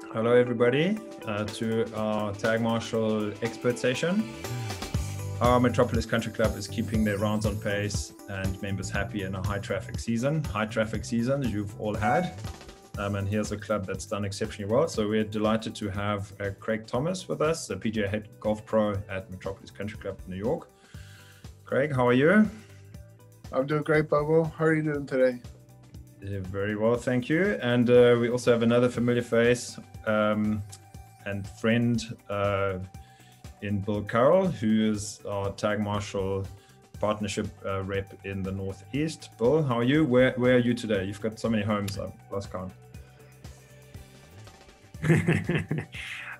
Hello, everybody, to our Tagmarshal expert session. Our Metropolis Country Club is keeping their rounds on pace and members happy in a high traffic season. High traffic season you've all had. And here's a club that's done exceptionally well. So we're delighted to have Craig Thomas with us, the PGA head golf pro at Metropolis Country Club in New York. Craig, how are you? I'm doing great, Bobo. How are you doing today? Yeah, very well, thank you. And we also have another familiar face and friend in Bill Carroll, who is our Tagmarshal partnership rep in the Northeast. Bill, how are you? Where are you today? You've got so many homes, I've lost count.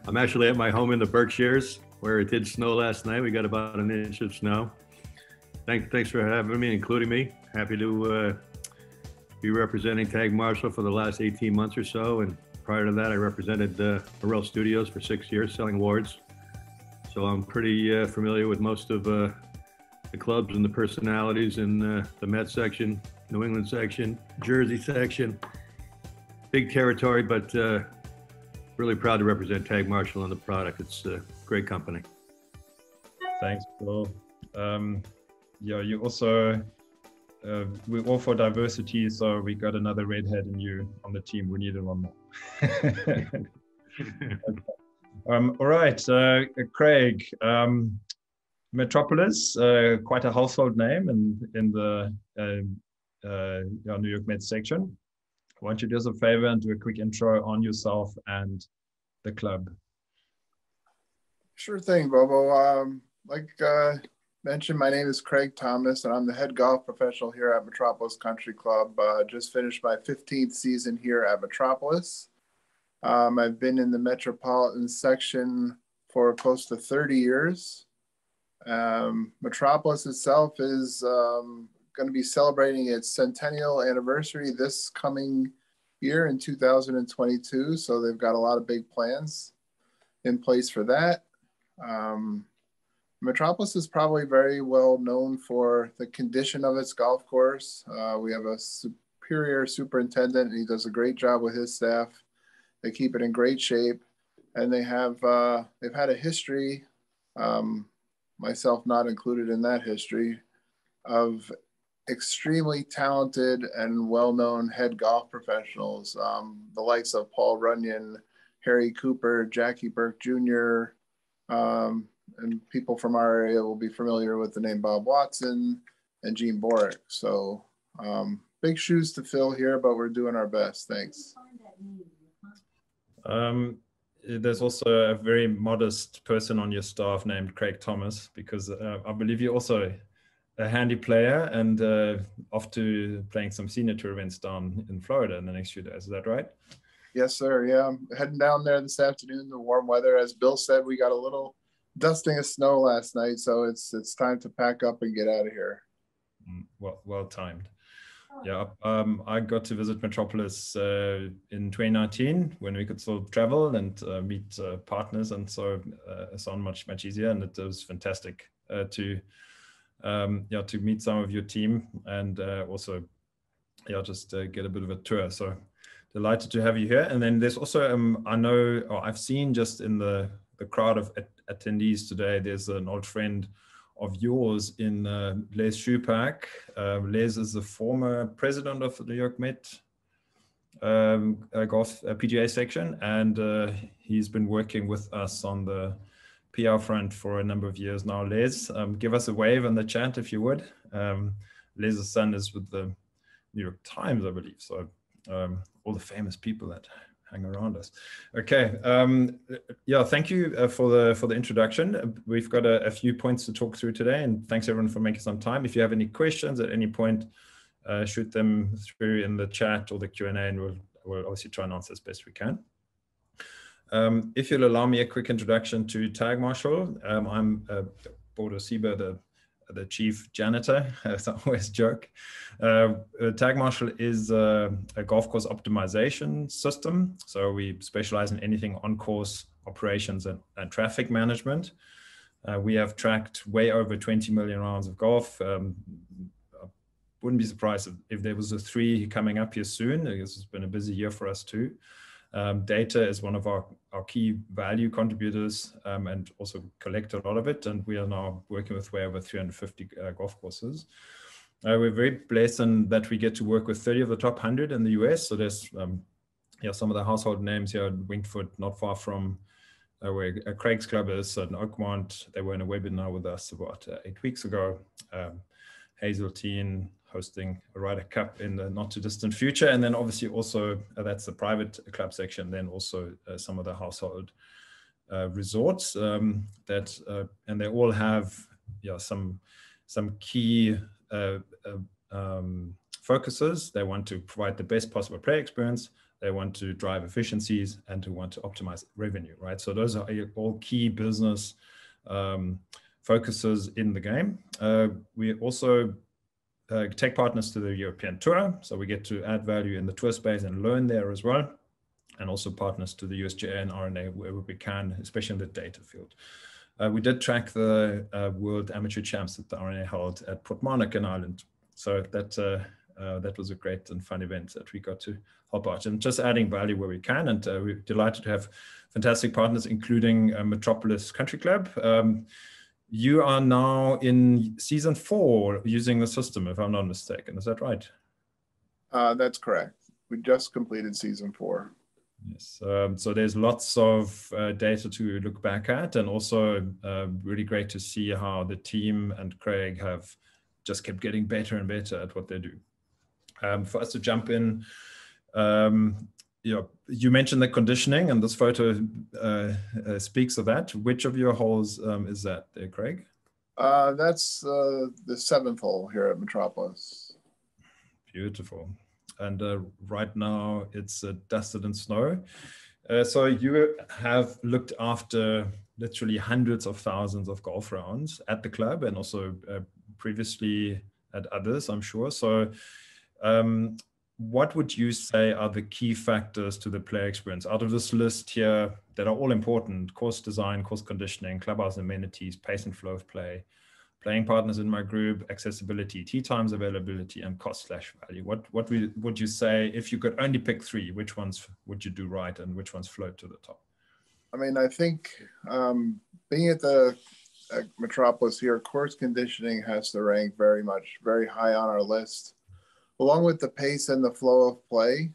I'm actually at my home in the Berkshires, where it did snow last night. We got about an inch of snow. Thanks for having me, including me. Happy to be representing Tagmarshal for the last 18 months or so. And prior to that, I represented Morel Studios for 6 years, selling awards. So I'm pretty familiar with most of the clubs and the personalities in the Met section, New England section, Jersey section. Big territory, but really proud to represent Tagmarshal on the product. It's a great company. Thanks, Bill. Yeah, you also, we're all for diversity, so we got another redhead in you on the team. We needed one more. All right, Craig, Metropolis, quite a household name in the New York Mets section. Why don't you do us a favor and do a quick intro on yourself and the club? Sure thing, Bobo. Like mentioned, my name is Craig Thomas, and I'm the head golf professional here at Metropolis Country Club. Just finished my 15th season here at Metropolis. I've been in the Metropolitan section for close to 30 years. Metropolis itself is going to be celebrating its centennial anniversary this coming year in 2022. So they've got a lot of big plans in place for that. Metropolis is probably very well known for the condition of its golf course. We have a superior superintendent, and he does a great job with his staff. They keep it in great shape, and they've had a history, myself not included in that history, of extremely talented and well-known head golf professionals, the likes of Paul Runyon, Harry Cooper, Jackie Burke Jr., and people from our area will be familiar with the name Bob Watson and Gene Borick. So big shoes to fill here, but we're doing our best. Thanks. There's also a very modest person on your staff named Craig Thomas, because I believe you're also a handy player and off to playing some senior tour events down in Florida in the next few days. Is that right? Yes, sir. Yeah, I'm heading down there this afternoon in the warm weather. As Bill said, we got a little dusting of snow last night, so it's time to pack up and get out of here. Well timed. Yeah, I got to visit Metropolis in 2019 when we could still travel and meet partners, and so it's on much easier, and it was fantastic to meet some of your team and also just get a bit of a tour. So delighted to have you here. And then there's also I've seen just in the crowd of attendees today, there's an old friend of yours in Les Schupak. Les is the former president of the New York Met golf PGA section, and he's been working with us on the PR front for a number of years now. Les, give us a wave in the chat if you would. Les's son is with the New York Times, I believe. So all the famous people that hang around us. Okay, thank you for the introduction. We've got a few points to talk through today, and thanks everyone for making some time. If you have any questions at any point, shoot them through in the chat or the Q&A, and we'll obviously try and answer as best we can. If you'll allow me a quick introduction to Tagmarshal, I'm Bodo Sieber, the chief janitor, as I always joke. Tagmarshal is a golf course optimization system. So we specialize in anything on-course operations and traffic management. We have tracked way over 20 million rounds of golf. I wouldn't be surprised if there was a 3 coming up here soon. I guess it's been a busy year for us too. Data is one of our key value contributors, and also collect a lot of it. And we are now working with way over 350 golf courses. We're very blessed in that we get to work with 30 of the top 100 in the US. So there's some of the household names here, Wingfoot, not far from where Craig's club is, in Oakmont. They were in a webinar with us about 8 weeks ago. Hazeltine hosting a Ryder Cup in the not too distant future. And then obviously also, that's the private club section, then also some of the household resorts and they all have some key focuses. They want to provide the best possible player experience. They want to drive efficiencies and to want to optimize revenue, right? So those are all key business focuses in the game. We also take partners to the European Tour. So we get to add value in the tour space and learn there as well. And also partners to the USGA and RNA wherever we can, especially in the data field. We did track the World Amateur Champs that the RNA held at Portmarnock in Ireland. So that was a great and fun event that we got to help out and just adding value where we can. And we're delighted to have fantastic partners, including Metropolis Country Club. You are now in season 4 using the system, if I'm not mistaken. Is that right? That's correct. We just completed season 4. Yes. So there's lots of data to look back at, and also really great to see how the team and Craig have just kept getting better and better at what they do. For us to jump in, you mentioned the conditioning, and this photo speaks of that. Which of your holes is that there, Craig? That's the 7th hole here at Metropolis. Beautiful. And right now it's dusted in snow. So you have looked after literally hundreds of thousands of golf rounds at the club and also previously at others, I'm sure. So what would you say are the key factors to the player experience out of this list here that are all important? Course design, course conditioning, clubhouse amenities, pace and flow of play, playing partners in my group, accessibility, tee times availability, and cost/value. What would you say if you could only pick 3? Which ones would you do right and which ones float to the top? I mean, I think being at Metropolis here, course conditioning has to rank very high on our list, along with the pace and the flow of play.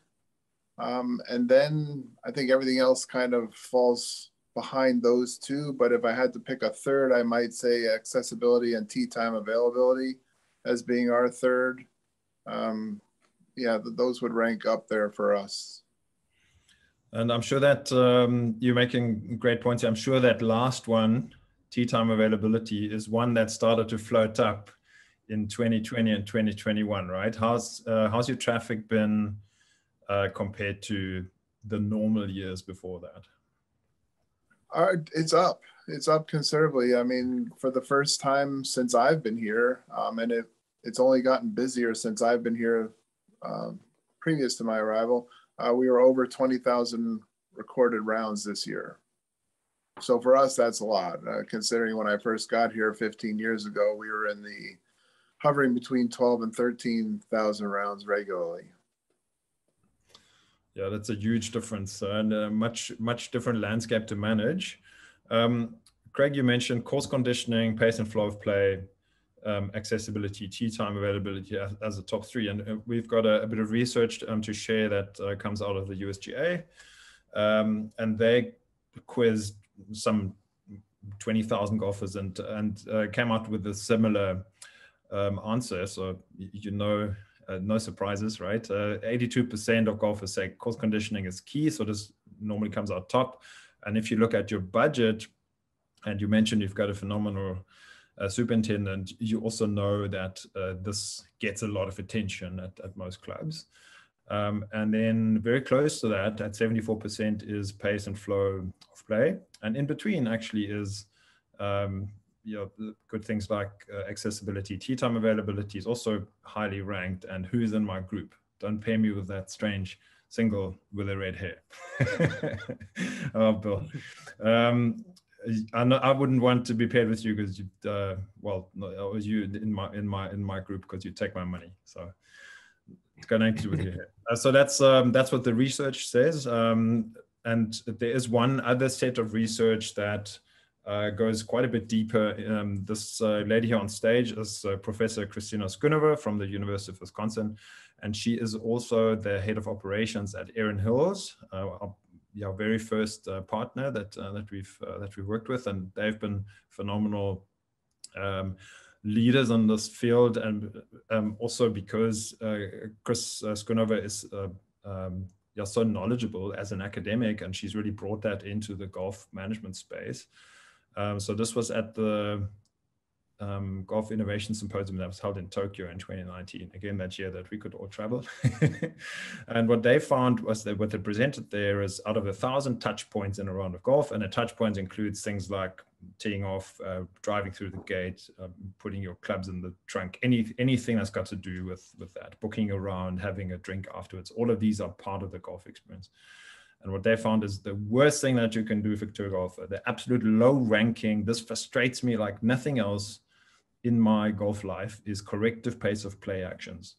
And then I think everything else kind of falls behind those 2. But if I had to pick a 3rd, I might say accessibility and tee time availability as being our 3rd. Those would rank up there for us. And I'm sure that you're making great points. I'm sure that last one, tee time availability, is one that started to float up in 2020 and 2021, right? How's your traffic been compared to the normal years before that? It's up. It's up considerably. I mean, for the first time since I've been here, and it's only gotten busier since I've been here previous to my arrival, we were over 20,000 recorded rounds this year. So for us, that's a lot. Considering when I first got here 15 years ago, we were hovering between 12 and 13,000 rounds regularly. Yeah, that's a huge difference and a much different landscape to manage. Craig, you mentioned course conditioning, pace and flow of play, accessibility, tee time availability as the top 3. And we've got a bit of research to share that comes out of the USGA. And they quizzed some 20,000 golfers and came out with a similar answer. So, no surprises, right? 82% of golfers say course conditioning is key. So this normally comes out top. And if you look at your budget, and you mentioned you've got a phenomenal superintendent, you also know that this gets a lot of attention at most clubs. And then very close to that, at 74%, is pace and flow of play. And in between actually is good things like accessibility. Tee time availability is also highly ranked, and who's in my group. Don't pair me with that strange single with the red hair. Oh, Bill. I wouldn't want to be paired with you because you in my group because you take my money. So It's connected with your head. So that's what the research says. And there is one other set of research that goes quite a bit deeper. This lady here on stage is Professor Christina Schoonover from the University of Wisconsin, and she is also the head of operations at Erin Hills, our very first partner that we've worked with, and they've been phenomenal leaders on this field, and also because Chris Schoonover is so knowledgeable as an academic, and she's really brought that into the golf management space. So this was at the Golf Innovation Symposium that was held in Tokyo in 2019, again that year that we could all travel. And what they found was that what they presented there is out of 1,000 touch points in a round of golf, and a touch points includes things like teeing off, driving through the gate, putting your clubs in the trunk, anything that's got to do with that, booking a round, having a drink afterwards. All of these are part of the golf experience. And what they found is the worst thing that you can do for a tour golfer, the absolute low ranking, this frustrates me like nothing else in my golf life, is corrective pace of play actions.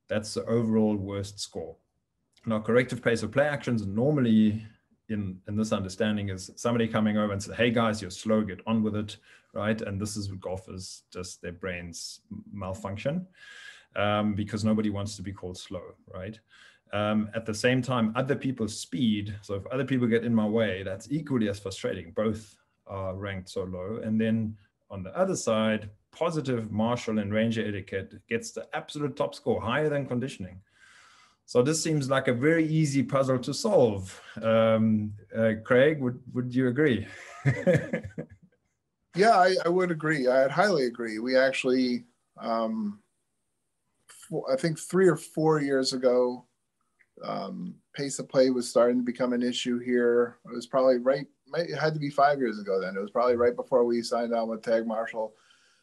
That's the overall worst score. Now, corrective pace of play actions normally in this understanding is somebody coming over and say, hey guys, you're slow, get on with it, right? And this is what golfers, just their brains malfunction because nobody wants to be called slow, right? At the same time, other people's speed, so if other people get in my way, that's equally as frustrating. Both are ranked so low. And then on the other side, positive marshal and ranger etiquette gets the absolute top score, higher than conditioning. So this seems like a very easy puzzle to solve. Craig, would you agree? Yeah, I would agree. I'd highly agree. We actually, I think 3 or 4 years ago, pace of play was starting to become an issue here. It was probably it had to be 5 years ago then. It was probably right before we signed on with Tagmarshal.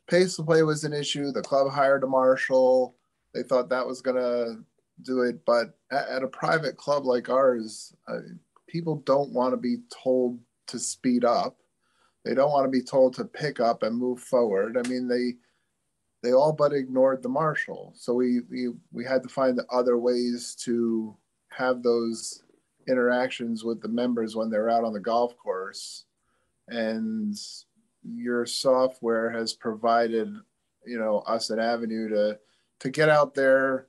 Pace of play was an issue. The club hired a marshal. They thought that was going to do it. But at a private club like ours, people don't want to be told to speed up. They don't want to be told to pick up and move forward. I mean, they all but ignored the marshal. So we had to find other ways to have those interactions with the members when they're out on the golf course. And your software has provided, us an avenue to get out there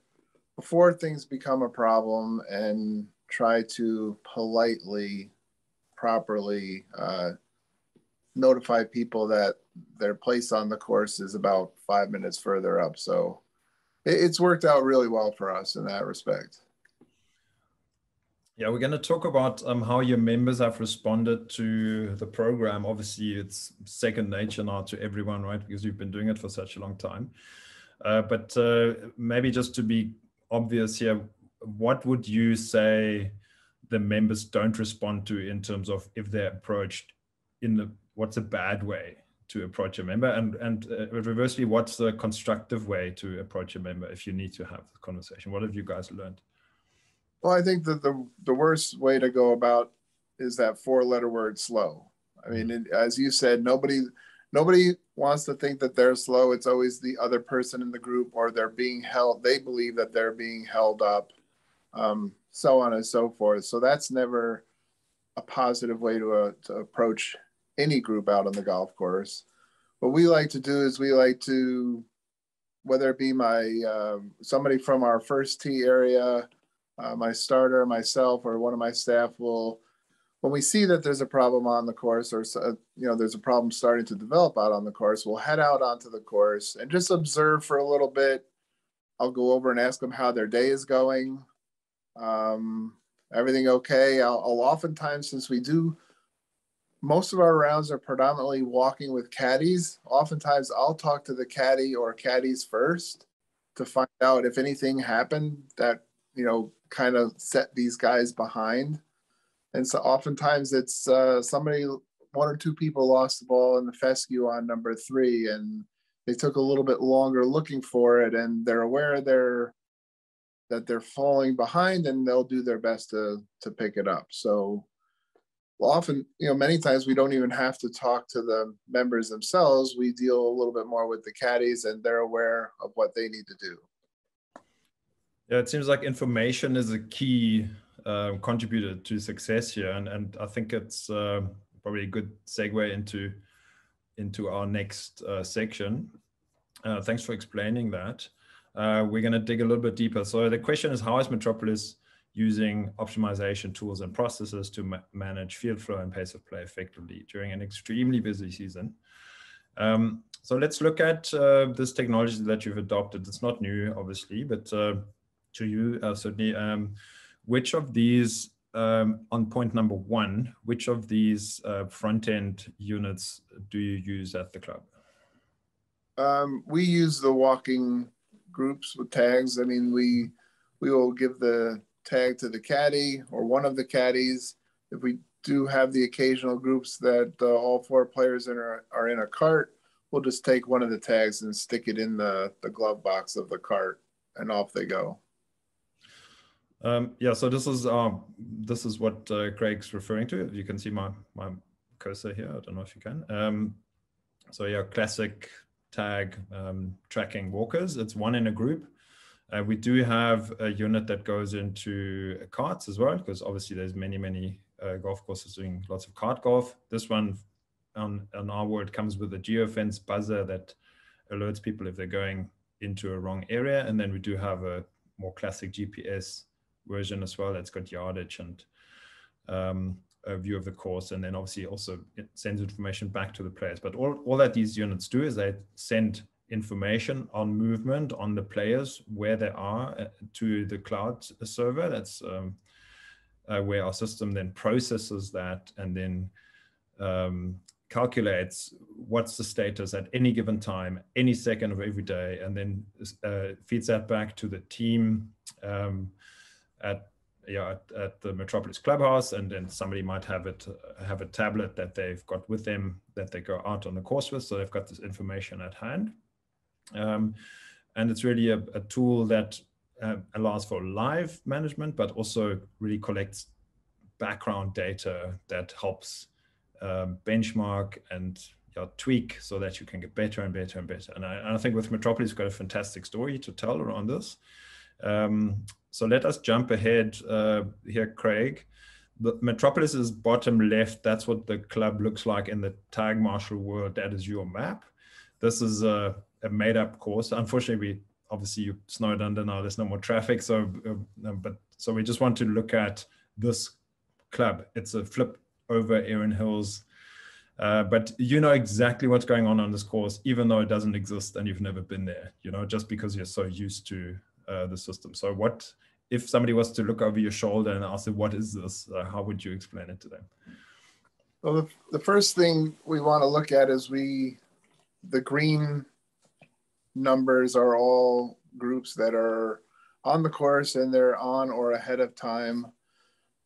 before things become a problem and try to politely, properly notify people that their place on the course is about 5 minutes further up. So it's worked out really well for us in that respect. Yeah, we're going to talk about how your members have responded to the program. Obviously, it's second nature now to everyone, right? Because you've been doing it for such a long time. But maybe just to be obvious here, what would you say the members don't respond to in terms of if they're approached what's a bad way to approach a member, and reversely, what's the constructive way to approach a member if you need to have the conversation? What have you guys learned? Well, I think that the worst way to go about is that 4-letter word slow. I mean, as you said, nobody wants to think that they're slow. It's always the other person in the group, or they're being held. They believe that they're being held up, so on and so forth. So that's never a positive way to approach any group out on the golf course. What we like to do is we like to, whether it be somebody from our first tee area, my starter, myself, or one of my staff will, when we see that there's a problem on the course, or there's a problem starting to develop out on the course, we'll head out onto the course and just observe for a little bit. I'll go over and ask them how their day is going. Everything okay? I'll oftentimes, since most of our rounds are predominantly walking with caddies, oftentimes I'll talk to the caddy or caddies first to find out if anything happened that, kind of set these guys behind. And so oftentimes it's somebody, 1 or 2 people lost the ball in the fescue on number 3, and they took a little bit longer looking for it, and they're aware that they're falling behind, and they'll do their best to pick it up. So often, many times we don't even have to talk to the members themselves. We deal a little bit more with the caddies, and they're aware of what they need to do. Yeah, it seems like information is a key contributor to success here, and I think it's probably a good segue into our next section. Thanks for explaining that. We're going to dig a little bit deeper. So the question is, how is Metropolis using optimization tools and processes to manage field flow and pace of play effectively during an extremely busy season? So let's look at this technology that you've adopted. It's not new, obviously, but to you, certainly, which of these, on point number one, which of these front-end units do you use at the club? We use the walking groups with tags. I mean, we will give the tag to the caddy or one of the caddies. If we do have the occasional groups that all four players are in a cart, we'll just take one of the tags and stick it in the glove box of the cart, and off they go. Yeah, so this is what Craig's referring to. You can see my cursor here. I don't know if you can. So yeah, classic tag tracking walkers. It's one in a group. We do have a unit that goes into carts as well, because obviously there's many golf courses doing lots of cart golf. This one on our world comes with a geofence buzzer that alerts people if they're going into a wrong area. And then we do have a more classic GPS version as well that's got yardage and a view of the course, and then obviously also it sends information back to the players. But all that these units do is they send information on movement on the players, where they are, to the cloud server. That's where our system then processes that and then calculates what's the status at any given time, any second of every day, and then feeds that back to the team at the Metropolis Clubhouse, and then somebody might have a tablet that they've got with them that they go out on the course with, so they've got this information at hand. And it's really a tool that allows for live management, but also really collects background data that helps benchmark and tweak so that you can get better and better and better. And I think with Metropolis, we've got a fantastic story to tell around this. So let us jump ahead here, Craig. The Metropolis is bottom left. That's what the club looks like in the Tagmarshal world. That is your map. This is a made-up course. Unfortunately, obviously you snowed under now. There's no more traffic. So we just want to look at this club. It's a flip over Erin Hills. But you know exactly what's going on this course, even though it doesn't exist and you've never been there, just because you're so used to the system. So what if somebody was to look over your shoulder and ask them, what is this? How would you explain it to them? Well, the first thing we want to look at is the green numbers are all groups that are on the course and they're on or ahead of time.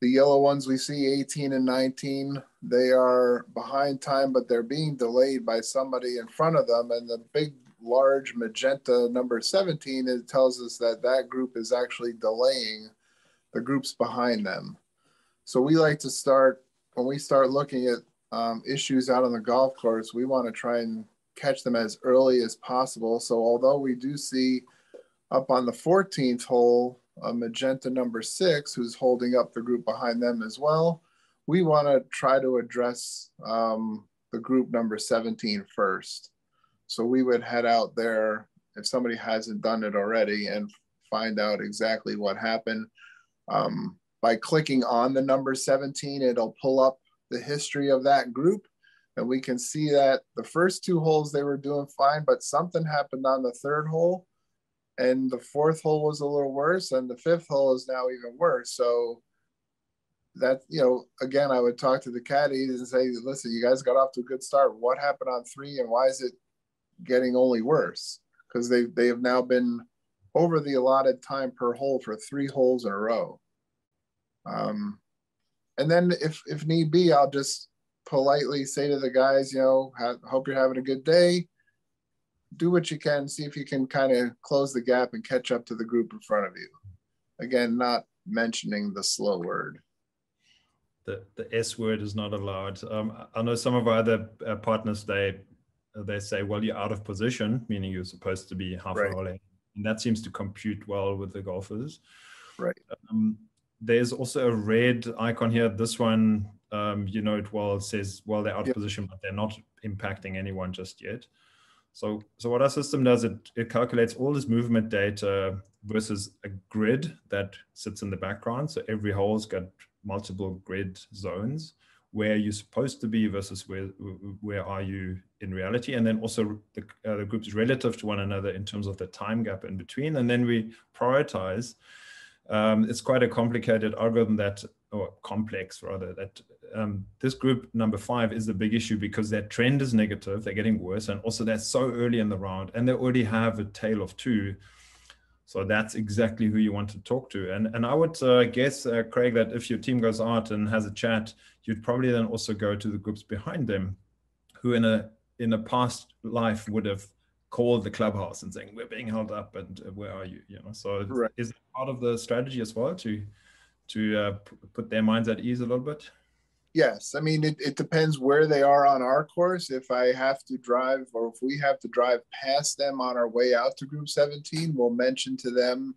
The yellow ones we see, 18 and 19, they are behind time, but they're being delayed by somebody in front of them. And the big, large magenta number 17, it tells us that group is actually delaying the groups behind them. So we like to start, when we start looking at issues out on the golf course, we want to try and catch them as early as possible. So although we do see up on the 14th hole, magenta number 6, who's holding up the group behind them as well, we want to try to address the group number 17 first. So we would head out there if somebody hasn't done it already and find out exactly what happened. By clicking on the number 17, it'll pull up the history of that group. And we can see that the first 2 holes they were doing fine, but something happened on the 3rd hole. And the 4th hole was a little worse, and the 5th hole is now even worse. So that, again, I would talk to the caddies and say, listen, you guys got off to a good start. What happened on 3, and why is it getting only worse? Because they have now been over the allotted time per hole for 3 holes in a row. And then if need be, I'll just politely say to the guys, hope you're having a good day. Do what you can, see if you can kind of close the gap and catch up to the group in front of you. Again, not mentioning the slow word. The S word is not allowed. I know some of our other partners, they say, well, you're out of position, meaning you're supposed to be half a hole And that seems to compute well with the golfers. Right. There's also a red icon here. This one, you know it well, it says, well, they're out of position, but they're not impacting anyone just yet. So what our system does, it calculates all this movement data versus a grid that sits in the background. So every hole's got multiple grid zones where you're supposed to be versus where are you in reality. And then also the groups relative to one another in terms of the time gap in between. And then we prioritize. It's quite a complicated algorithm or complex rather, that this group number 5 is the big issue because their trend is negative, they're getting worse, and also they're so early in the round and they already have a tail of 2. So that's exactly who you want to talk to. And I would guess, Craig, that if your team goes out and has a chat, you'd probably then also go to the groups behind them who in a past life would have called the clubhouse and saying, we're being held up and where are you? So Right. is it part of the strategy as well to put their minds at ease a little bit? Yes. I mean, it depends where they are on our course. If I have to drive, or if we have to drive past them on our way out to group 17, we'll mention to them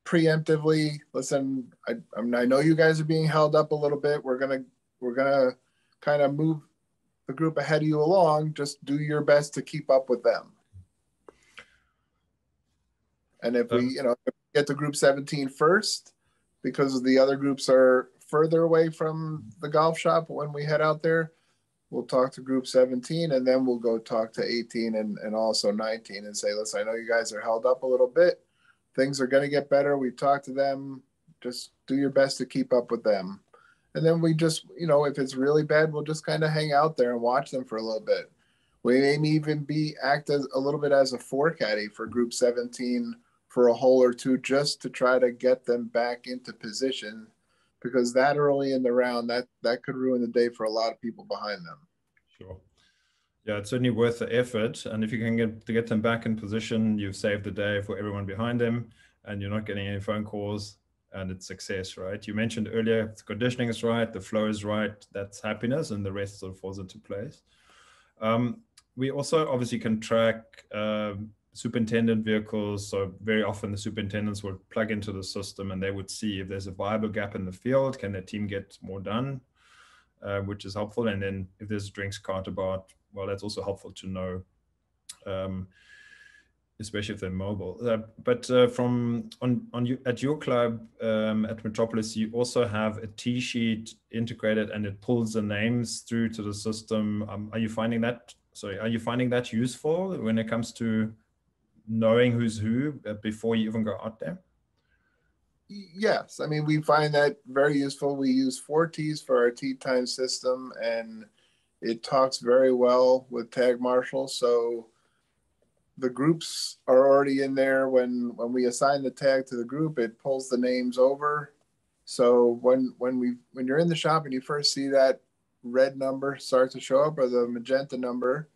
preemptively, listen, I know you guys are being held up a little bit. We're gonna kind of move the group ahead of you along. Just do your best to keep up with them. And if we get to group 17 first, because the other groups are further away from the golf shop when we head out there, we'll talk to group 17 and then we'll go talk to 18 and also 19 and say, listen, I know you guys are held up a little bit. Things are going to get better. We talked to them. Just do your best to keep up with them. And then we just, if it's really bad, we'll just kind of hang out there and watch them for a little bit. We may even act as a little bit as a caddy for group 17 for a hole or two, just to try to get them back into position, because that early in the round, that could ruin the day for a lot of people behind them. Sure. Yeah, it's certainly worth the effort. And if you can get them back in position, you've saved the day for everyone behind them and you're not getting any phone calls and it's success, right? You mentioned earlier, if the conditioning is right, the flow is right, that's happiness, and the rest sort of falls into place. We also obviously can track superintendent vehicles. So very often the superintendents would plug into the system and they would see if there's a viable gap in the field, can their team get more done, which is helpful. And then if there's a drinks cart about, well, that's also helpful to know, especially if they're mobile. But at your club, at Metropolis, you also have a T-sheet integrated and it pulls the names through to the system. Are you finding that useful when it comes to knowing who's who before you even go out there? Yes. I mean, we find that very useful. We use 4 Ts for our tee time system, and it talks very well with Tagmarshal. So the groups are already in there. When we assign the tag to the group, it pulls the names over. So when you're in the shop and you first see that red number start to show up, or the magenta number,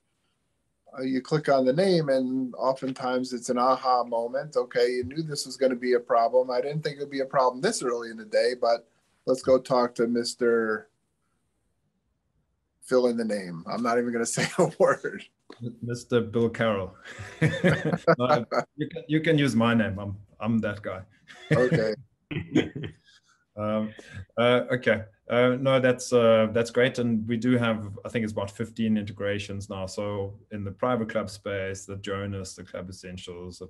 you click on the name and oftentimes it's an aha moment. Okay, you knew this was going to be a problem. I didn't think it would be a problem this early in the day, but let's go talk to Mr. Fill in the name. I'm not even going to say a word. Mr. Bill Carroll. No, you can use my name. I'm that guy. Okay. Okay. No, that's great. And we do have, I think it's about 15 integrations now. So in the private club space, the Jonas, the Club Essentials,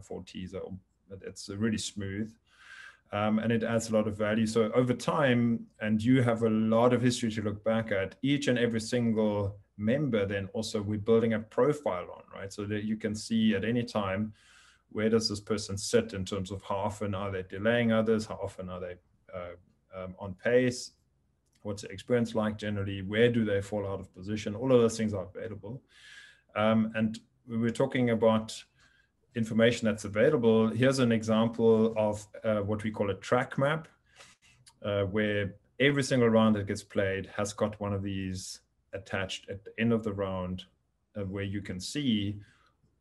4 Ts, it's really smooth. And it adds a lot of value. So over time, and you have a lot of history to look back at, each and every single member, then also we're building a profile on, right? So that you can see at any time, where does this person sit in terms of how often are they delaying others? How often are they on pace? What's the experience like generally? Where do they fall out of position? All of those things are available. And we were talking about information that's available. Here's an example of what we call a track map, where every single round that gets played has got one of these attached at the end of the round, where you can see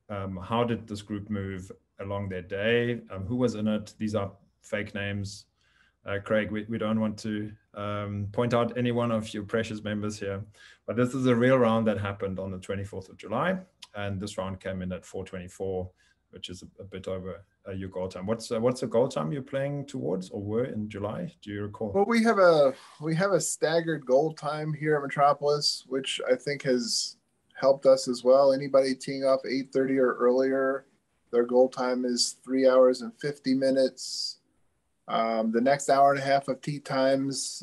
how did this group move along their day, who was in it. These are fake names. Craig, we don't want to point out any one of your precious members here, but this is a real round that happened on the 24th of July. And this round came in at 4:24. which is a bit over your goal time. What's the goal time you're playing towards, or were in July? Do you recall? Well, we have a staggered goal time here at Metropolis, which I think has helped us as well. Anybody teeing off 8:30 or earlier, their goal time is 3 hours and 50 minutes. The next hour and a half of tee times,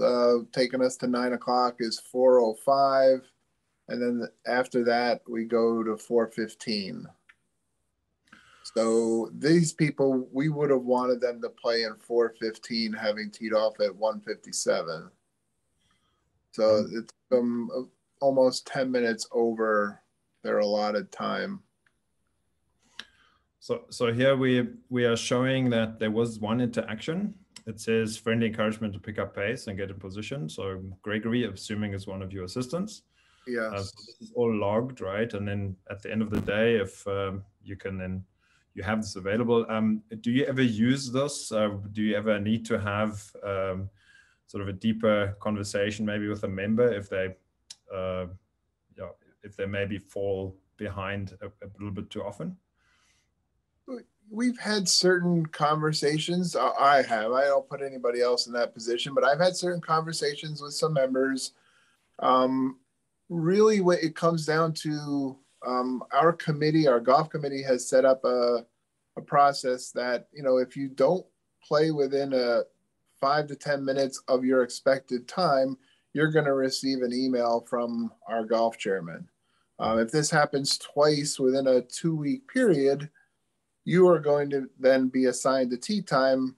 taking us to 9 o'clock, is 4:05, and then after that we go to 4:15. So these people, we would have wanted them to play in 4:15, having teed off at 1:57. So it's almost 10 minutes over their allotted time. So here we are showing that there was one interaction. It says friendly encouragement to pick up pace and get in position. So Gregory, assuming is one of your assistants. Yes. So this is all logged, right? And then at the end of the day, if you can then, you have this available. Do you ever use this? Do you ever need to have sort of a deeper conversation maybe with a member if they, if they maybe fall behind a little bit too often? We've had certain conversations. I don't put anybody else in that position, but I've had certain conversations with some members. Really, what it comes down to, our committee, our golf committee, has set up a process that, if you don't play within 5 to 10 minutes of your expected time, you're going to receive an email from our golf chairman. If this happens twice within a 2-week period, you are going to then be assigned a tee time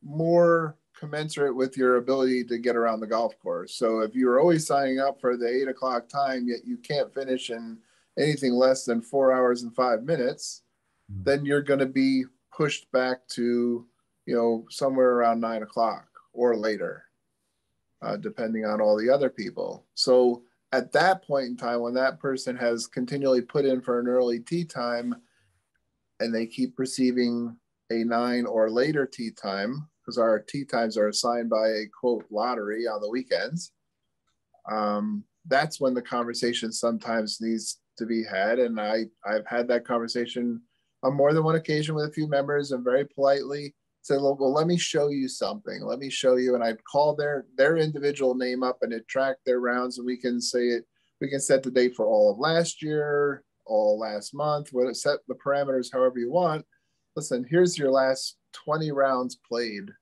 more commensurate with your ability to get around the golf course. So if you're always signing up for the 8 o'clock time, yet you can't finish in anything less than 4 hours and 5 minutes, then you're going to be pushed back to, somewhere around 9 o'clock or later, depending on all the other people. So at that point in time, when that person has continually put in for an early tee time, and they keep receiving a 9 or later tee time, because our tee times are assigned by a quote lottery on the weekends, that's when the conversation sometimes needs to be had. And I've had that conversation on more than one occasion with a few members, and very politely say, well, let me show you something. Let me show you. And I'd call their individual name up, and it tracked their rounds, and we can set the date for all of last year, all last month, set the parameters however you want. Listen, here's your last 20 rounds played.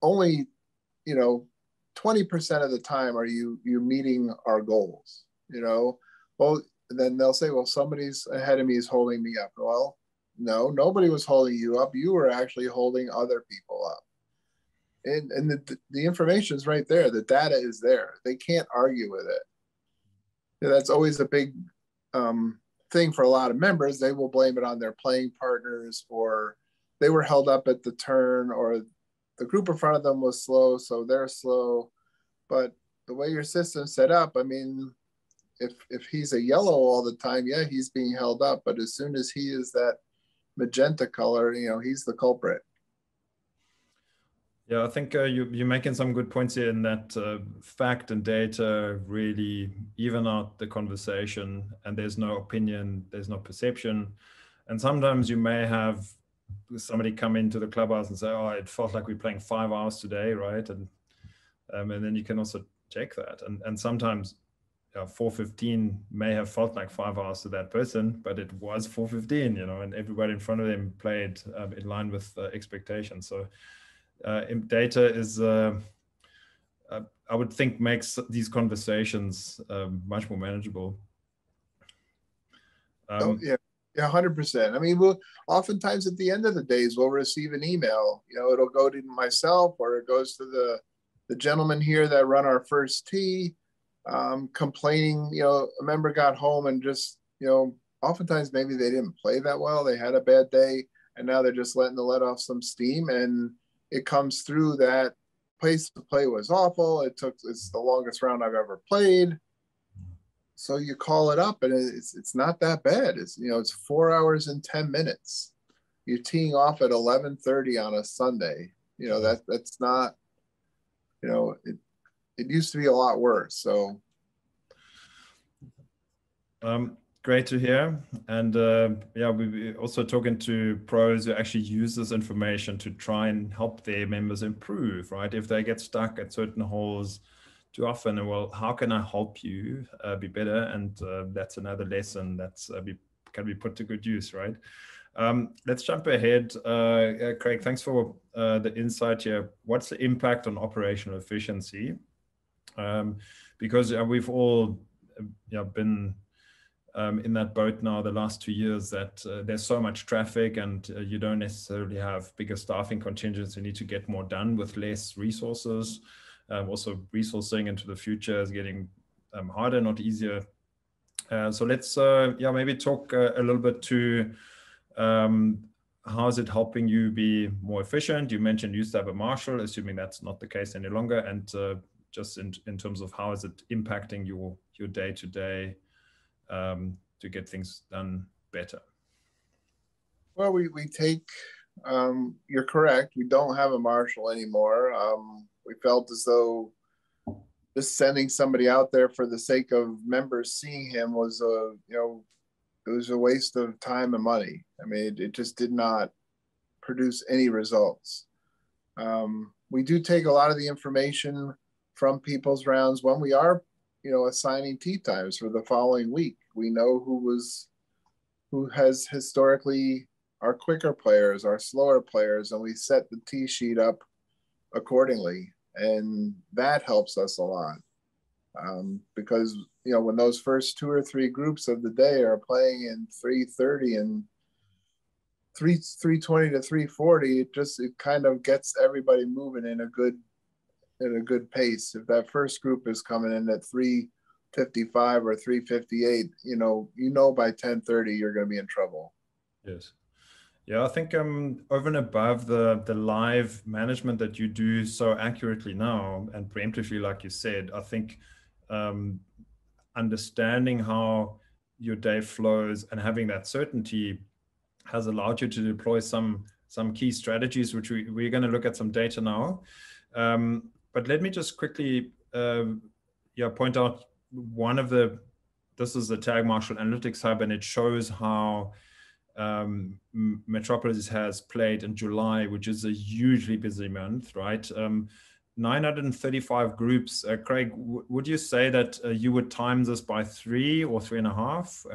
Only, 20% of the time are you meeting our goals, Well, then they'll say, well, somebody's ahead of me is holding me up. Well, no, nobody was holding you up. You were actually holding other people up. And the information is right there. The data is there. They can't argue with it. That's always a big thing for a lot of members. They will blame it on their playing partners, or they were held up at the turn, or the group in front of them was slow, so they're slow. But the way your system's set up, if he's a yellow all the time, yeah, he's being held up. But as soon as he is that magenta color, he's the culprit. Yeah, I think you're making some good points here, in that fact and data really even out the conversation, and there's no opinion, there's no perception. And sometimes you may have somebody come into the clubhouse and say, oh, it felt like we're playing 5 hours today, right? And then you can also check that. And sometimes 4:15 may have felt like 5 hours to that person, but it was 4:15, and everybody in front of them played in line with expectations. So data is, I would think, makes these conversations much more manageable. Yeah, 100%. We'll oftentimes at the end of the days, we'll receive an email. It'll go to myself, or it goes to the gentleman here that run our first tee, complaining. A member got home and just, oftentimes maybe they didn't play that well. They had a bad day, and now they're just let off some steam, and it comes through that place to play was awful. It's the longest round I've ever played. So you call it up, and it's not that bad. It's 4 hours and 10 minutes. You're teeing off at 11:30 on a Sunday. That's not, it used to be a lot worse. So great to hear. And yeah, we also talking to pros who actually use this information to try and help their members improve, right? If they get stuck at certain holes too often, and well, how can I help you be better? And that's another lesson that's can be put to good use, right? Let's jump ahead. Craig, thanks for the insight here. What's the impact on operational efficiency? Because we've all been in that boat now the last 2 years that there's so much traffic, and you don't necessarily have bigger staffing contingents. You need to get more done with less resources. Also, resourcing into the future is getting harder, not easier. So let's maybe talk a little bit to how is it helping you be more efficient? You mentioned you used to have a marshal, assuming that's not the case any longer, and just in terms of how is it impacting your day-to-day to get things done better? Well, we take, you're correct, we don't have a marshal anymore. We felt as though just sending somebody out there for the sake of members seeing him was it was a waste of time and money. I mean, it just did not produce any results. We do take a lot of the information from people's rounds when we are, assigning tee times for the following week. We know who has historically our quicker players, our slower players, and we set the tee sheet up accordingly. And that helps us a lot. Because, when those first 2 or 3 groups of the day are playing in 3:30 and 3:20 to 3:40, it kind of gets everybody moving in a good pace. If that first group is coming in at 3:55 or 3:58, by 10:30 you're going to be in trouble. Yes. Yeah, I think over and above the live management that you do so accurately now and preemptively, like you said, I think understanding how your day flows and having that certainty has allowed you to deploy some key strategies, which we're going to look at some data now. But let me just quickly point out this is the Tagmarshal Analytics Hub, and it shows how Metropolis has played in July, which is a hugely busy month, right? 935 groups. Craig, would you say that you would time this by 3 or 3.5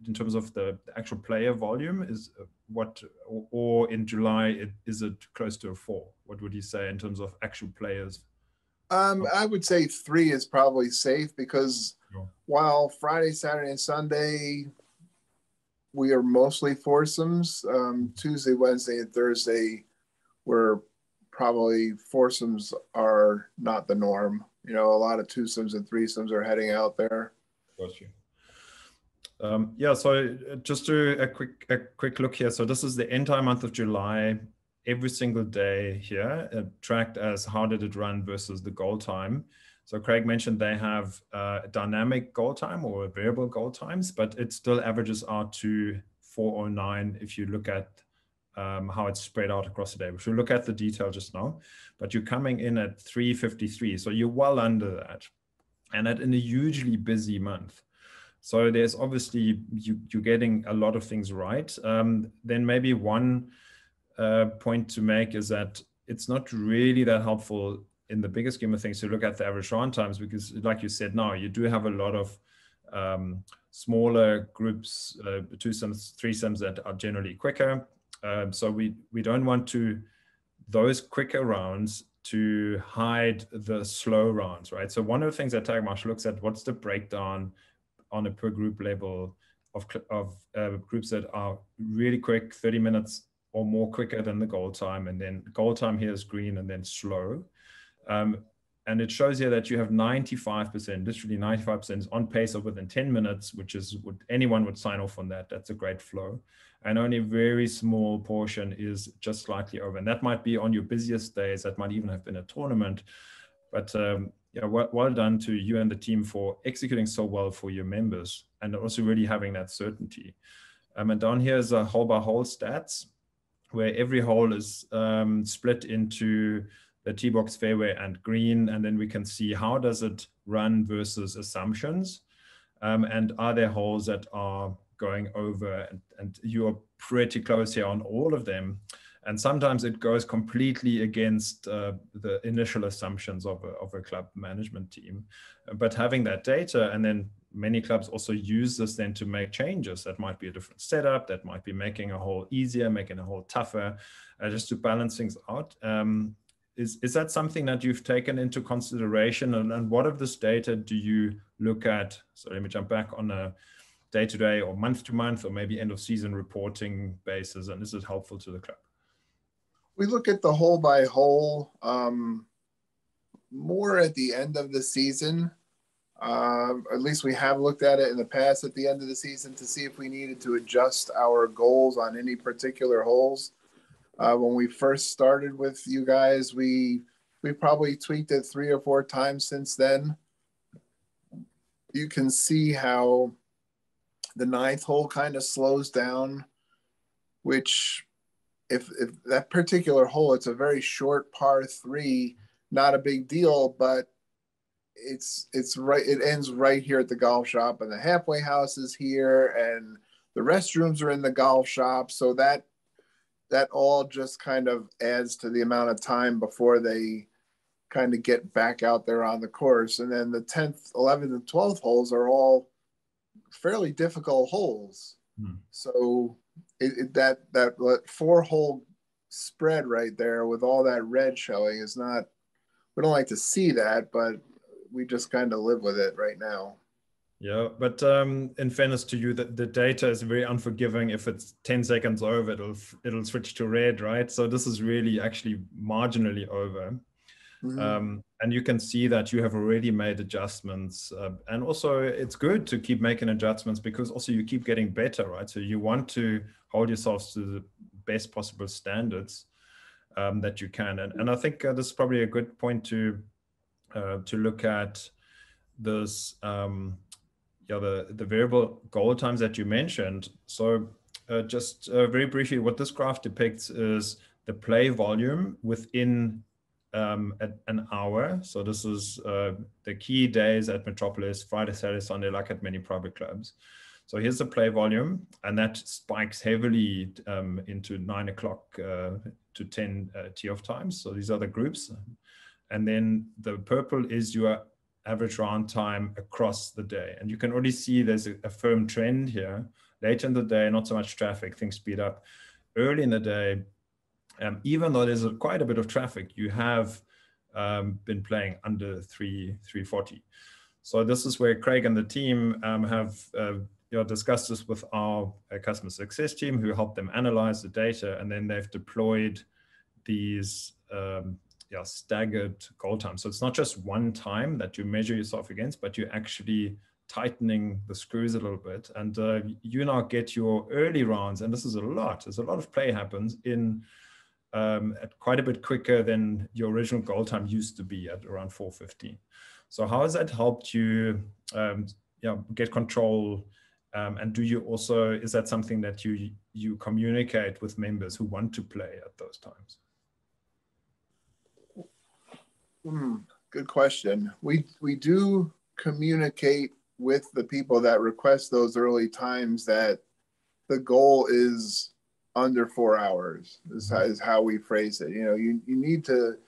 in terms of the actual player volume? Or in July, is it close to a 4? What would you say in terms of actual players? I would say 3 is probably safe, because while Friday, Saturday, and Sunday we are mostly foursomes, Tuesday, Wednesday, and Thursday we're probably foursomes are not the norm. A lot of twosomes and threesomes are heading out there. Got you. So just do a quick look here. So this is the entire month of July, every single day here, tracked as how did it run versus the goal time. So Craig mentioned they have dynamic goal time or variable goal times, but it still averages out to 4:09 if you look at how it's spread out across the day, which we'll look at the detail just now. But you're coming in at 3:53, so you're well under that, and that in a hugely busy month. So there's obviously you're getting a lot of things right. Then maybe one point to make is that it's not really that helpful in the bigger scheme of things to look at the average round times, because like you said, now you do have a lot of smaller groups, twosomes, threesomes that are generally quicker. So we don't want those quicker rounds to hide the slow rounds, right? So one of the things that Tagmarshal looks at, what's the breakdown on a per group level of groups that are really quick, 30 minutes or more quicker than the goal time, and then goal time here is green and then slow. And it shows here that you have 95%, literally 95% is on pace of within 10 minutes, which is what anyone would sign off on that. That's a great flow. And only a very small portion is just slightly over. And that might be on your busiest days. That might even have been a tournament. But well done to you and the team for executing so well for your members and also really having that certainty. And down here is a hole by hole stats, where every hole is split into the tee box, fairway, and green, and then we can see how does it run versus assumptions. And are there holes that are going over, and you are pretty close here on all of them. And sometimes it goes completely against the initial assumptions of a club management team. But having that data, and then many clubs also use this then to make changes. That might be a different setup, that might be making a hole easier, making a hole tougher, just to balance things out. Is that something that you've taken into consideration? And what of this data do you look at? So let me jump back on a day-to-day or month-to-month or maybe end-of-season reporting basis, and is it helpful to the club? We look at the hole by hole more at the end of the season. At least we have looked at it in the past at the end of the season to see if we needed to adjust our goals on any particular holes. When we first started with you guys, we probably tweaked it 3 or 4 times since then. You can see how the 9th hole kind of slows down, which if that particular hole, it's a very short par 3, not a big deal, but it's right. It ends right here at the golf shop, and the halfway house is here, and the restrooms are in the golf shop. So that all just kind of adds to the amount of time before they kind of get back out there on the course. And then the 10th, 11th, and 12th holes are all fairly difficult holes. So that 4-hole spread right there with all that red showing is not, we don't like to see that, but we just kind of live with it right now. Yeah, but in fairness to you, the data is very unforgiving. If it's 10 seconds over, it'll switch to red, right? So this is really actually marginally over. And you can see that you have already made adjustments. And also it's good to keep making adjustments because also you keep getting better, right? So you want to hold yourselves to the best possible standards that you can. And I think this is probably a good point to look at this, the variable goal times that you mentioned. So just very briefly, what this graph depicts is the play volume within an hour. So this is the key days at Metropolis, Friday, Saturday, Sunday, like at many private clubs. So here's the play volume, and that spikes heavily into 9 o'clock to 10 tee-off times. So these are the groups. And then the purple is your average round time across the day. And you can already see there's a firm trend here. Later in the day, not so much traffic, things speed up. Early in the day, even though there's quite a bit of traffic, you have been playing under 340. So this is where Craig and the team have discussed this with our customer success team, who helped them analyze the data, and then they've deployed these staggered goal times. So it's not just one time that you measure yourself against, but you're actually tightening the screws a little bit. And you now get your early rounds, and this is a lot. There's a lot of play happens in at quite a bit quicker than your original goal time used to be at around 4:15. So how has that helped you get control? And do you also, is that something that you communicate with members who want to play at those times? Good question. We do communicate with the people that request those early times that the goal is under 4 hours is how we phrase it. You need to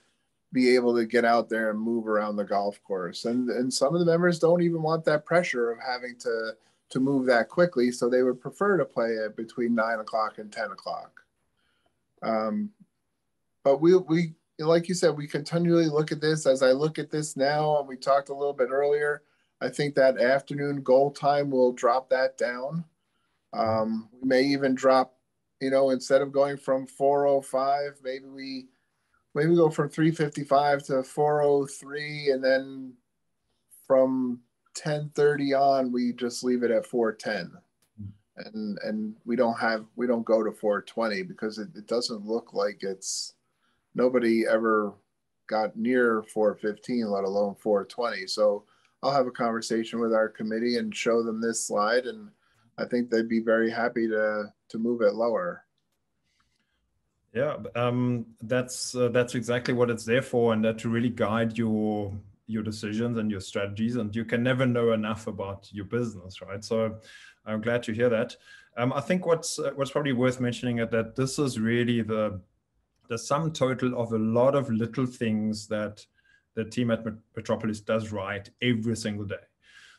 be able to get out there and move around the golf course. And some of the members don't even want that pressure of having to move that quickly. So they would prefer to play it between 9 o'clock and 10 o'clock. But we like you said, we continually look at this. As I look at this now, and we talked a little bit earlier, I think that afternoon goal time will drop that down. We may even drop, instead of going from 4:05, maybe we go from 3:55 to 4:03, and then from 10:30 on, we just leave it at 4:10, and we don't go to 4:20 because it doesn't look like nobody ever got near 4:15, let alone 4:20. So I'll have a conversation with our committee and show them this slide, and I think they'd be very happy to move it lower. Yeah, that's exactly what it's there for, and that to really guide your your decisions and your strategies, and you can never know enough about your business, right? So I'm glad to hear that. I think what's probably worth mentioning is that this is really the sum total of a lot of little things that the team at Metropolis does right every single day.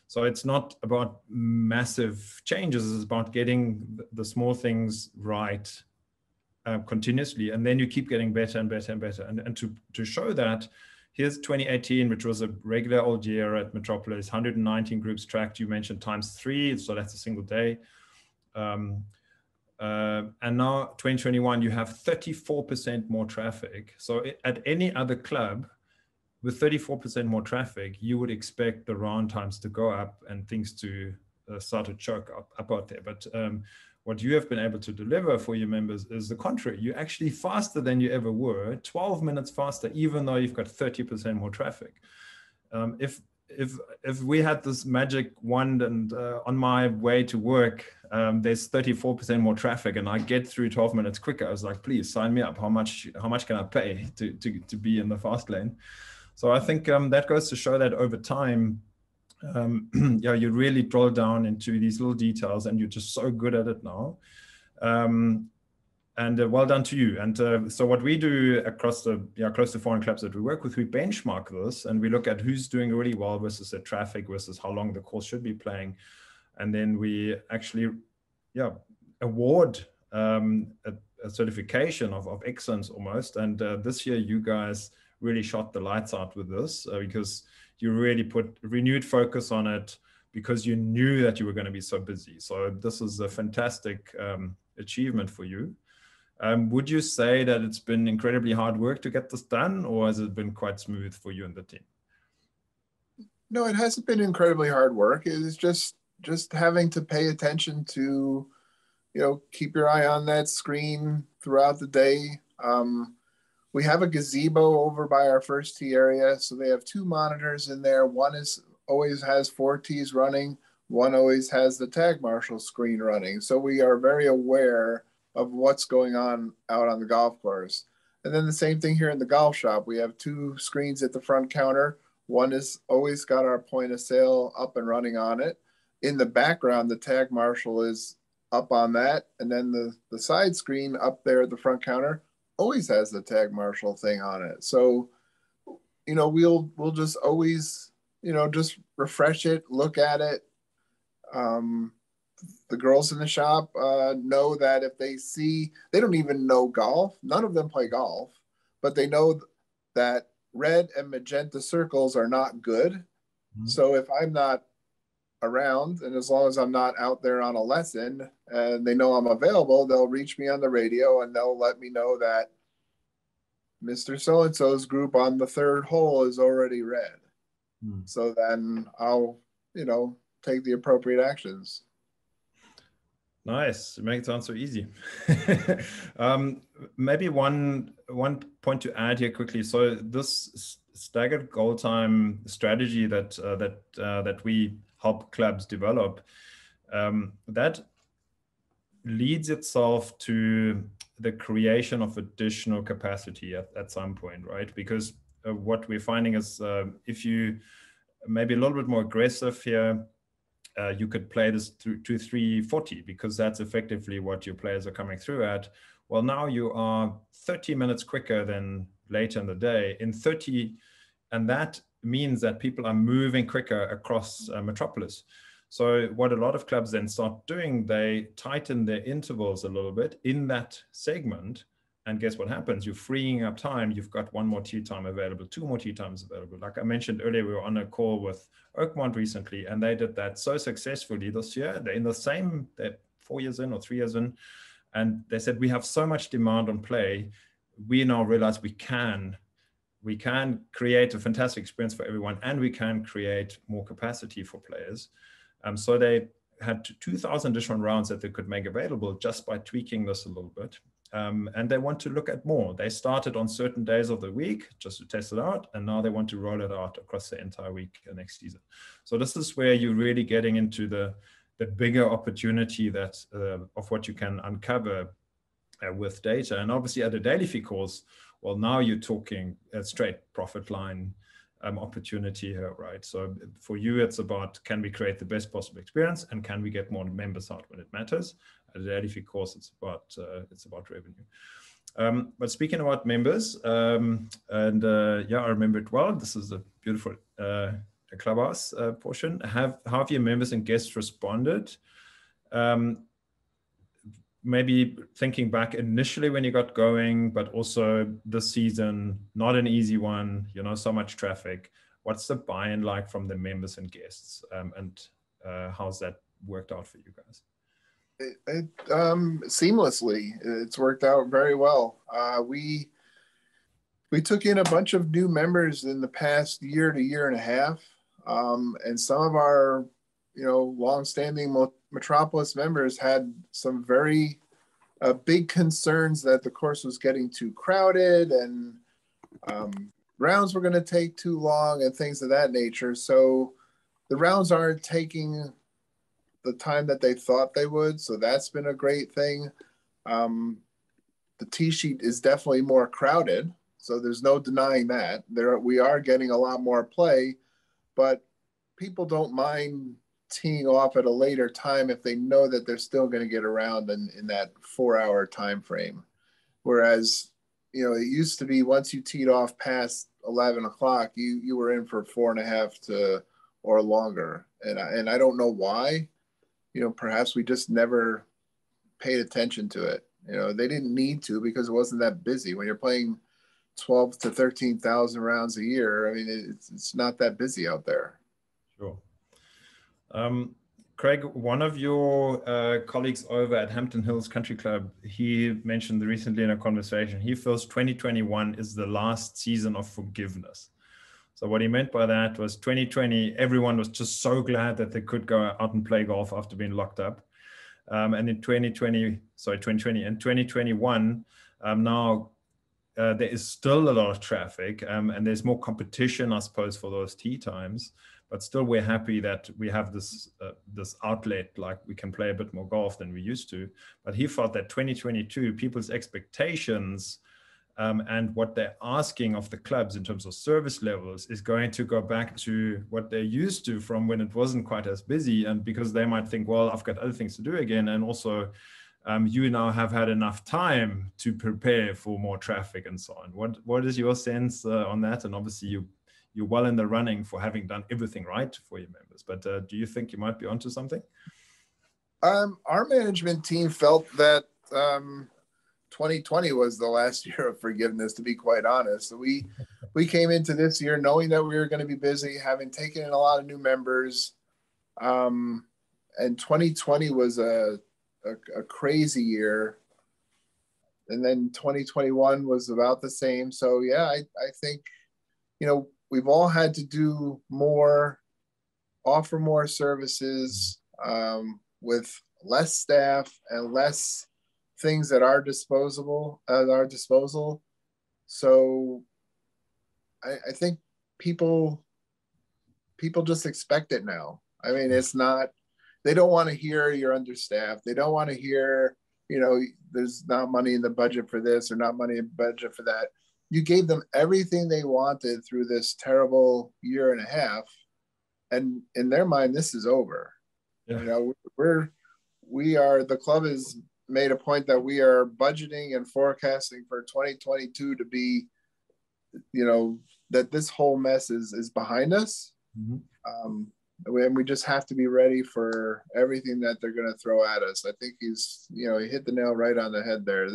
So it's not about massive changes, it's about getting the small things right continuously, and then you keep getting better and better and better. And to show that, here's 2018, which was a regular old year at Metropolis, 119 groups tracked, you mentioned ×3, so that's a single day. And now 2021, you have 34% more traffic. So at any other club with 34% more traffic, you would expect the round times to go up and things to start to choke up out there. But what you have been able to deliver for your members is the contrary. You're actually faster than you ever were, 12 minutes faster, even though you've got 30% more traffic. If we had this magic wand and on my way to work, there's 34% more traffic and I get through 12 minutes quicker, I was like, please sign me up. How much can I pay to be in the fast lane? So I think that goes to show that over time, yeah, you really drill down into these little details and you're just so good at it now. And well done to you. And so what we do across the close to 400 clubs that we work with, we benchmark this and we look at who's doing really well versus the traffic versus how long the course should be playing. And then we actually award a certification of excellence almost. And this year you guys really shot the lights out with this because you really put renewed focus on it because you knew that you were going to be so busy. So this is a fantastic achievement for you. Would you say that it's been incredibly hard work to get this done, or has it been quite smooth for you and the team? No, it hasn't been incredibly hard work. It's just having to pay attention to, keep your eye on that screen throughout the day. We have a gazebo over by our first tee area. So they have 2 monitors in there. One always has 4 tees running. One always has the Tagmarshal screen running. So we are very aware of what's going on out on the golf course. And then the same thing here in the golf shop. We have 2 screens at the front counter. One is always got our point of sale up and running on it. In the background, the Tagmarshal is up on that. And then the side screen up there at the front counter always has the Tagmarshal thing on it. So, we'll just always, just refresh it, look at it. The girls in the shop know that if they see, they don't even know golf. None of them play golf, but they know that red and magenta circles are not good. Mm-hmm. So if I'm not around, and as long as I'm not out there on a lesson and they know I'm available, they'll reach me on the radio and they'll let me know that Mr. So-and-so's group on the 3rd hole is already red. So then I'll, take the appropriate actions. Nice. It makes it sound so easy. Maybe one point to add here quickly. So this staggered goal time strategy that we help clubs develop, that leads itself to the creation of additional capacity at some point, right? Because what we're finding is if you maybe a little bit more aggressive here, you could play this to 340 because that's effectively what your players are coming through at. Well, now you are 30 minutes quicker than later in the day in 30, and that means that people are moving quicker across Metropolis. So what a lot of clubs then start doing, they tighten their intervals a little bit in that segment. And guess what happens? You're freeing up time. You've got 1 more tee time available, 2 more tee times available. Like I mentioned earlier, we were on a call with Oakmont recently, and they did that so successfully this year. They're in the same, they're 4 years in or 3 years in. And they said, we have so much demand on play. We now realize we can create a fantastic experience for everyone, and we can create more capacity for players. So they had 2,000 additional rounds that they could make available just by tweaking this a little bit. And they want to look at more. They started on certain days of the week just to test it out, and now they want to roll it out across the entire week next season. So this is where you're really getting into the bigger opportunity that of what you can uncover with data. And obviously at a daily fee course, well, now you're talking a straight profit line opportunity here, right? So for you, it's about, can we create the best possible experience, and can we get more members out when it matters? At the Adelphi course, it's about revenue. But speaking about members, yeah, I remember it well. This is a beautiful clubhouse portion. How have your members and guests responded? Maybe thinking back initially when you got going, but also this season, not an easy one, you know, so much traffic. What's the buy-in like from the members and guests, and how's that worked out for you guys? Seamlessly, it's worked out very well. We took in a bunch of new members in the past year to year and a half, and some of our, you know, longstanding Metropolis members had some very big concerns that the course was getting too crowded, and rounds were going to take too long and things of that nature. So the rounds aren't taking the time that they thought they would. So that's been a great thing. The tee sheet is definitely more crowded, so there's no denying that. We are getting a lot more play, but people don't mind teeing off at a later time if they know that they're still going to get around in that 4-hour time frame. Whereas, you know, it used to be once you teed off past 11 o'clock, you were in for 4.5 or longer. And I don't know why. You know, perhaps we just never paid attention to it. You know, they didn't need to, because it wasn't that busy. When you're playing 12 to 13,000 rounds a year, I mean, it's not that busy out there. Sure. Craig, one of your colleagues over at Hampton Hills Country Club, he mentioned recently in a conversation, he feels 2021 is the last season of forgiveness. So what he meant by that was 2020, everyone was just so glad that they could go out and play golf after being locked up. And in 2020 and 2021, now there is still a lot of traffic, and there's more competition, I suppose, for those tee times. But still, we're happy that we have this outlet, like we can play a bit more golf than we used to. But he felt that 2022, people's expectations and what they're asking of the clubs in terms of service levels is going to go back to what they're used to from when it wasn't quite as busy. And because they might think, well, I've got other things to do again. And also, you now have had enough time to prepare for more traffic and so on. What is your sense on that? And obviously, you're well in the running for having done everything right for your members. But do you think you might be onto something? Our management team felt that 2020 was the last year of forgiveness, to be quite honest. So we came into this year knowing that we were going to be busy, having taken in a lot of new members. And 2020 was a crazy year. And then 2021 was about the same. So yeah, I think, you know, we've all had to do more, offer more services with less staff and less things at our disposal. So I think people just expect it now. I mean, it's not, they don't want to hear you're understaffed. They don't want to hear, you know, there's not money in the budget for this or not money in the budget for that. You gave them everything they wanted through this terrible year and a half. And in their mind, this is over. Yeah. You know, the club has made a point that we are budgeting and forecasting for 2022 to be, you know, that this whole mess is behind us. Mm-hmm. And we just have to be ready for everything that they're going to throw at us. I think he hit the nail right on the head there.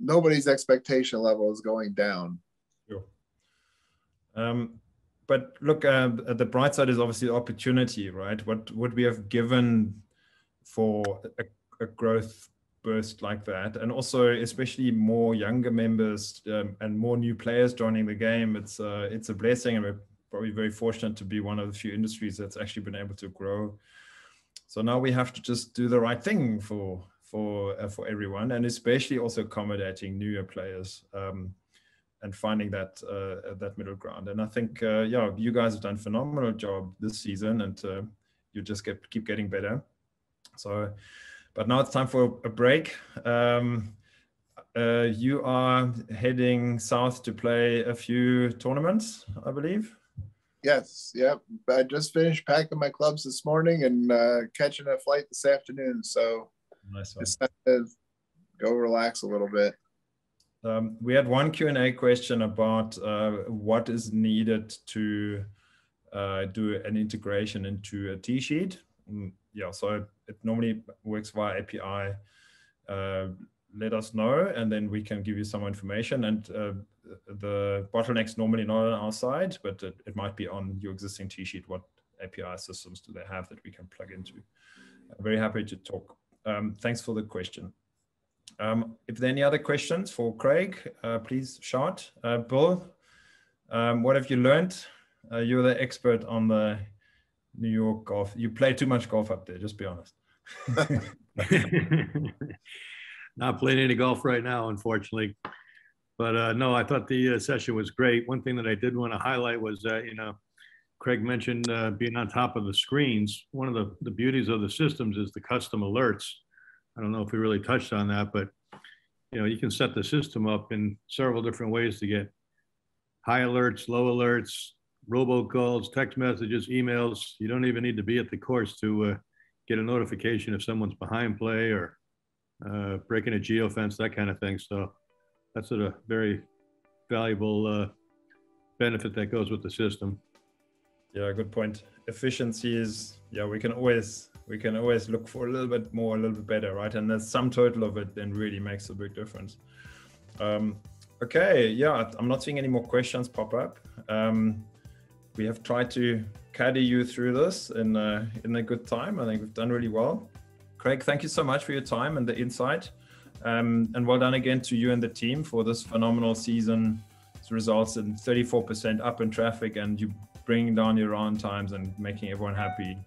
Nobody's expectation level is going down. Sure. But look, the bright side is obviously opportunity, right? What would we have given for a growth burst like that? And also, especially more younger members and more new players joining the game. It's a blessing, and we're probably very fortunate to be one of the few industries that's actually been able to grow. So now we have to just do the right thing for everyone, and especially also accommodating newer players and finding that middle ground. And I think you guys have done a phenomenal job this season, and you just keep getting better. So, but now it's time for a break. You are heading south to play a few tournaments, I believe. Yes, yep. I just finished packing my clubs this morning and catching a flight this afternoon. So Nice one. it's time to go relax a little bit. We had one Q&A question about what is needed to do an integration into a T-sheet. Yeah, so it normally works via API. Let us know, and then we can give you some information. And the bottleneck's normally not on our side, but it might be on your existing T-sheet. What API systems do they have that we can plug into? I'm very happy to talk. Thanks for the question. If there are any other questions for Craig, please shout. Bill, what have you learned? You're the expert on the New York golf. You play too much golf up there, just be honest. Not playing any golf right now, unfortunately. But no, I thought the session was great. One thing that I did want to highlight was that, you know, Craig mentioned being on top of the screens. One of the beauties of the systems is the custom alerts. I don't know if we really touched on that, but, you know, you can set the system up in several different ways to get high alerts, low alerts, robocalls, text messages, emails. You don't even need to be at the course to get a notification if someone's behind play or breaking a geofence, that kind of thing. So that's a very valuable benefit that goes with the system. Yeah, good point. Efficiency is, yeah, we can always look for a little bit more, a little bit better, right? And the sum total of it then really makes a big difference. Okay, yeah, I'm not seeing any more questions pop up. We have tried to caddy you through this in a good time. I think we've done really well. Craig, thank you so much for your time and the insight. And well done again to you and the team for this phenomenal season. It results in 34% up in traffic, and you bringing down your round times and making everyone happy.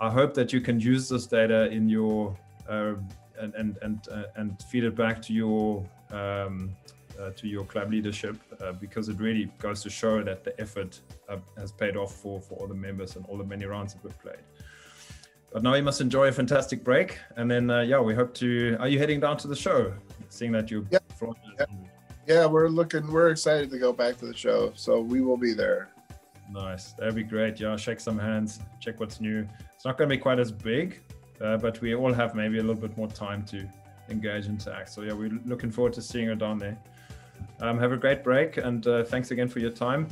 I hope that you can use this data in your and feed it back to your club leadership, because it really goes to show that the effort has paid off for all the members and all the many rounds that we've played. But now you must enjoy a fantastic break, and then yeah, we hope to. Are you heading down to the show? Seeing that you, yeah, we're excited to go back to the show, so we will be there. Nice, that'd be great. Yeah, shake some hands, check what's new. It's not going to be quite as big, but we all have maybe a little bit more time to engage and interact. So yeah, we're looking forward to seeing you down there. Have a great break, and thanks again for your time.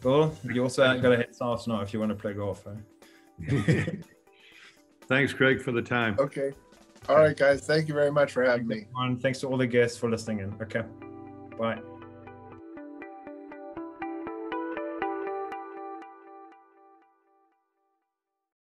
Bill, you also got to head south now if you want to play golf. Thanks, Craig, for the time. Okay. All right, guys. Thank you very much for having me. Thanks to all the guests for listening in. Okay. Bye.